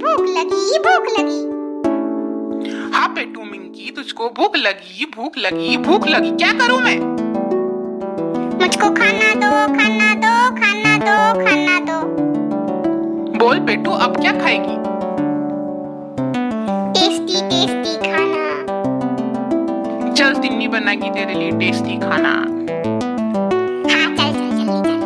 भूख लगी भूख लगी। हाँ पेटू मिंकी, तुझको भूख लगी भूख लगी भूख लगी, क्या करूं मैं? मुझको खाना दो खाना दो खाना दो खाना दो। बोल पेटू, अब क्या खाएगी? टेस्टी टेस्टी खाना। चल तिन्नी बनाएगी तेरे लिए टेस्टी खाना। हाँ चल चल जल्दी चल।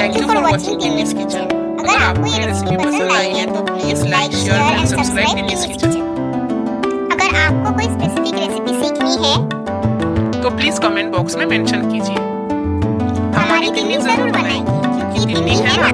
Thank you for watching Tinni's kitchen. अगर आपको ये रेसिपी पसंद आई है तो please like share and subscribe Tinni's kitchen. अगर आपको कोई स्पेसिफिक रेसिपी सीखनी है तो प्लीज कमेंट बॉक्स में मेंशन कीजिए। हमारी टिन्नी जरूर बनाएंगे क्योंकि टिन्नी है ना।